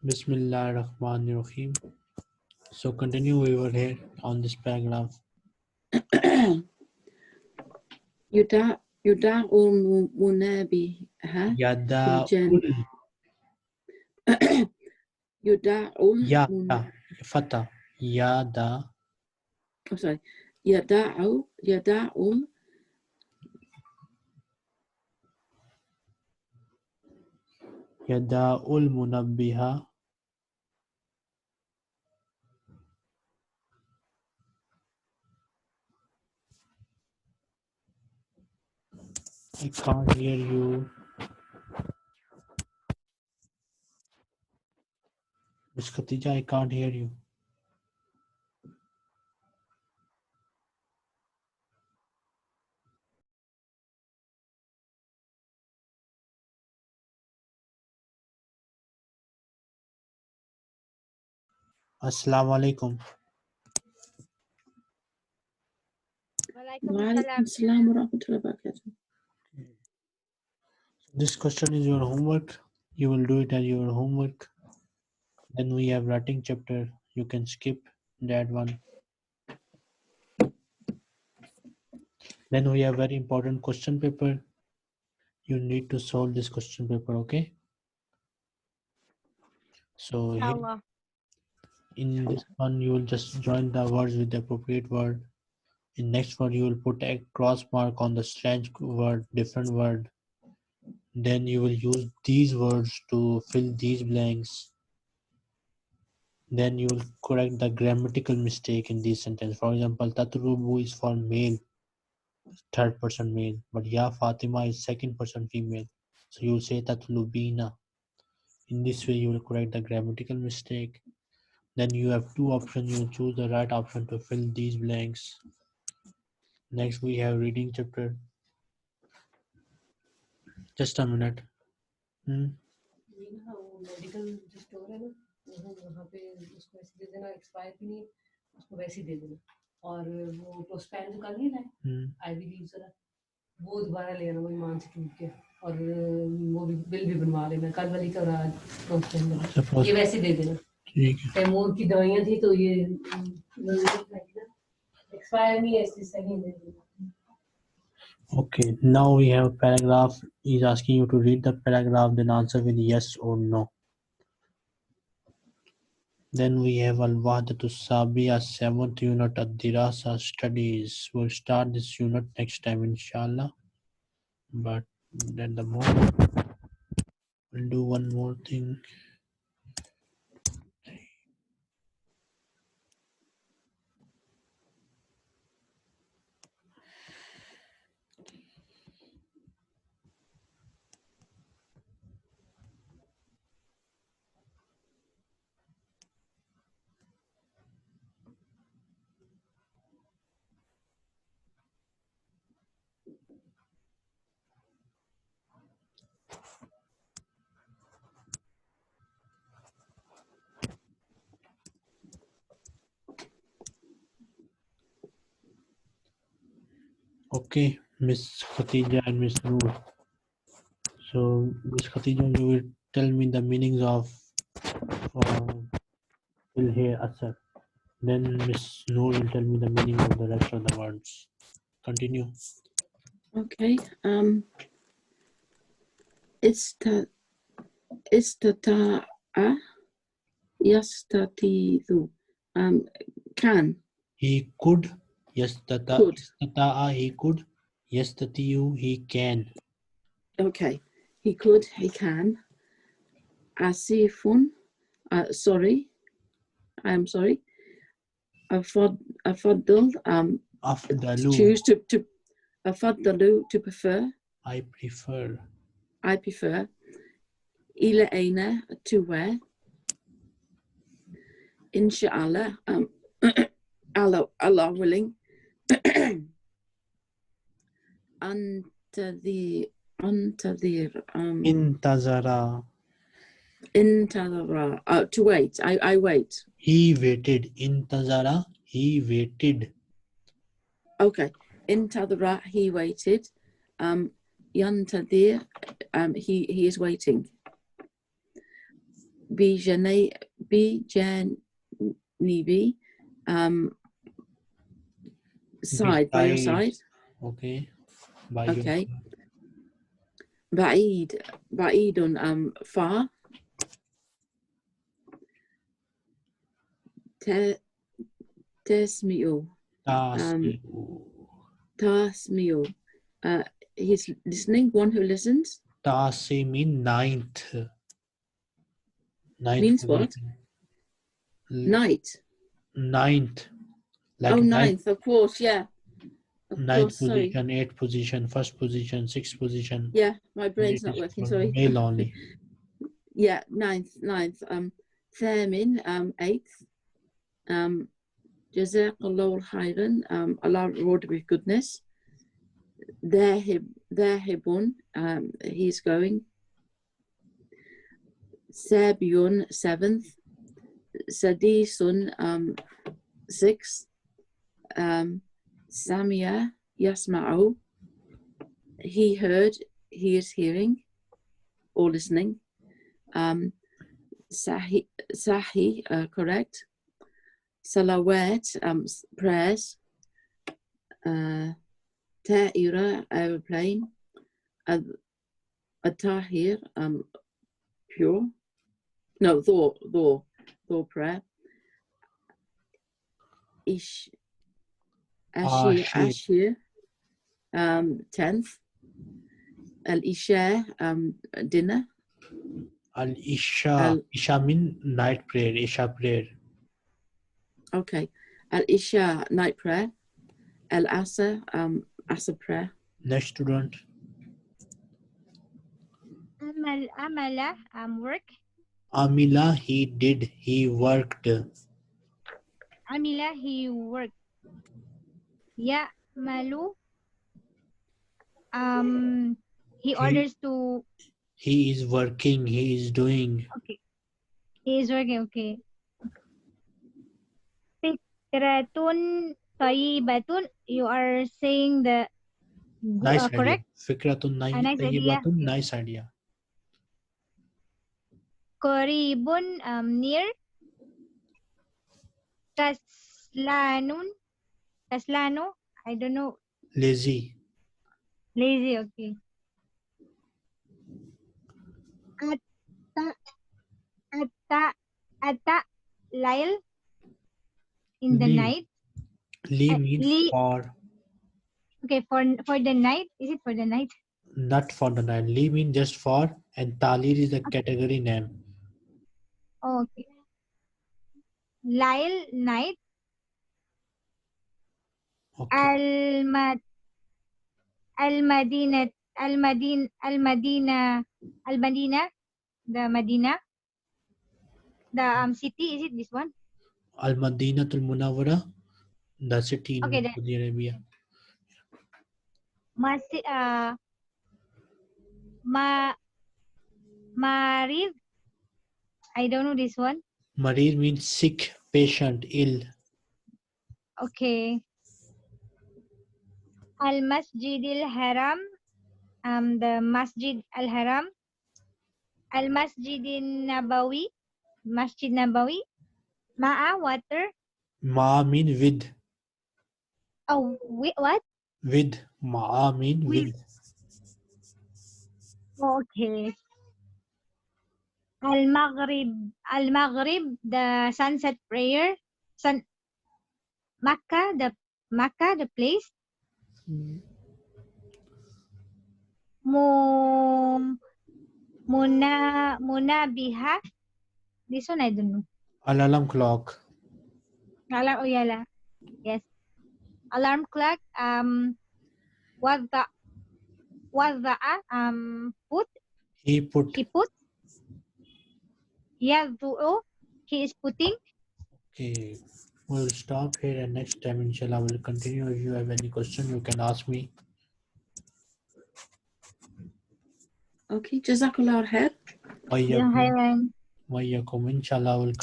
Bismillahirrahmanirrahim. So continue, we were here on this paragraph. يدعو المنابه Yada بالجانب يدعو ya fata yada oh, sorry يدعو yadaul munabbiha. I can't hear you. Miss Khatija, I can't hear you. Assalamu alaikum. وعليكم السلام ورحمة الله وبركاته. This question is your homework. You will do it as your homework. Then we have writing chapter. You can skip that one. Then we have very important question paper. You need to solve this question paper, okay? So here, in this one, you will just join the words with the appropriate word. In next word, you will put a cross mark on the strange word, different word. Then you will use these words to fill these blanks. Then you will correct the grammatical mistake in this sentence. For example, Tatrubu is for male, third person male, but Ya Fatima is second person female. So you will say Tatlubina. In this way, you will correct the grammatical mistake. Then you have two options. You choose the right option to fill these blanks. Next, we have reading chapter. Just a minute. Medical जो store है ना वहाँ पे उसको ऐसे दे देना expire भी नहीं उसको वैसे ही दे देना और वो पोस्टपैन जो कर लिया ना आई बिलीव जरा वो दोबारा ले आना वो ईमान से टूट के और वो भी बिल भी बनवा लेना कल वाली का और आज पोस्टपैन ये वैसे दे देना ठीक है तैमूर की दवाइयाँ थी तो ये एक्सपायर नहीं है इसलिए सही दे देना. Okay, now we have a paragraph. He's asking you to read the paragraph, then answer with yes or no. Then we have Al-Wahdatu Sabiya, 7th unit of Dirasa studies. We'll start this unit next time, inshallah. But at the moment, we'll do one more thing. Okay, Miss Khatija and Miss Noor. So, Miss Khatija, you will tell me the meanings of will here asar. Then Miss Noor will tell me the meaning of the rest of the words. Continue. Okay. Istata'a yastati'u. Can. He could. Yastata. Could. Istata'a, he could. Yastati'u, he can. Okay. He could. He can. Asifun. Sorry. I am sorry. Afadl. Afdalu. Choose to. Afaddalu, to prefer. I prefer. I prefer. Ila aina, to where. Inshallah. Allah willing. Antadhir. Intazara. Intadhara. To wait. I wait. He waited. Intazara. He waited. Okay. Intadhara. He waited. Yantadir. He is waiting. بجانبي side, by your side. Okay. By your Okay. side. بعيد far. تسمع تسمع. He's listening, one who listens. Tasi mean ninth. Ninth Means position. what? Night. Ninth. Like Oh, ninth, of course, yeah. Of ninth course, sorry. position, eighth position, first position, sixth position. Yeah, my brain's not working, sorry. Male only. Yeah, ninth. ثامن, eighth. جزاك الله خيرا. Allah reward with goodness. ذاهب, he's going. سابع, seventh. سديس, sixth. سمع يسمع, he heard, he is hearing or listening. Sahi, correct. Salawat, prayers. Ta'ira, aeroplane. Atahir, pure. No, Thor, prayer. Ashir, 10th. Al-Isha, dinner. Al-Isha. Isha mean night prayer. Isha prayer. Okay. Al-Isha, night prayer. Al-Asr, Asr prayer. Next student. Amala, work. Amila, he did. He worked. Amila, he worked. Malu, he orders to. He is working. He is doing. Okay. He is working. Okay. Fikratun tayyibatun. You are saying the Nice correct. Idea. Fikratun tayyibatun. Nice idea. Qaribun, near. Kaslanu, I don't know. Lazy. Okay. Ata, Lyle, in the night. Li means for. Okay, for the night. Is it for the night? Not for the night. Li means just for, and Talir is the category name. Okay. Lyle, night. Okay. Al-Madina, the Medina, the city. Is it this one? Al-Madinatul Munawwara, the city in Okay, Saudi Arabia. Marid, I don't know this one. Marid means sick, patient, ill. Okay. Al-Masjid al-Haram, the Masjid al-Haram. Al-Masjid al-Nabawi, Masjid Nabawi. Ma'a, water. Ma mean with. Oh, what? With. Ma'a mean with. Okay. Al-Maghrib, the sunset prayer. Makkah, the place. Munabiha. This one I don't know. Alarm clock. Yes. Alarm clock. Wada'a, put. He put. Yaddu'u, he is putting. Okay. We'll stop here, and next time, inshallah, we'll continue. If you have any question, you can ask me. Okay, Jazakallah khair. Wa yakum, inshallah, we'll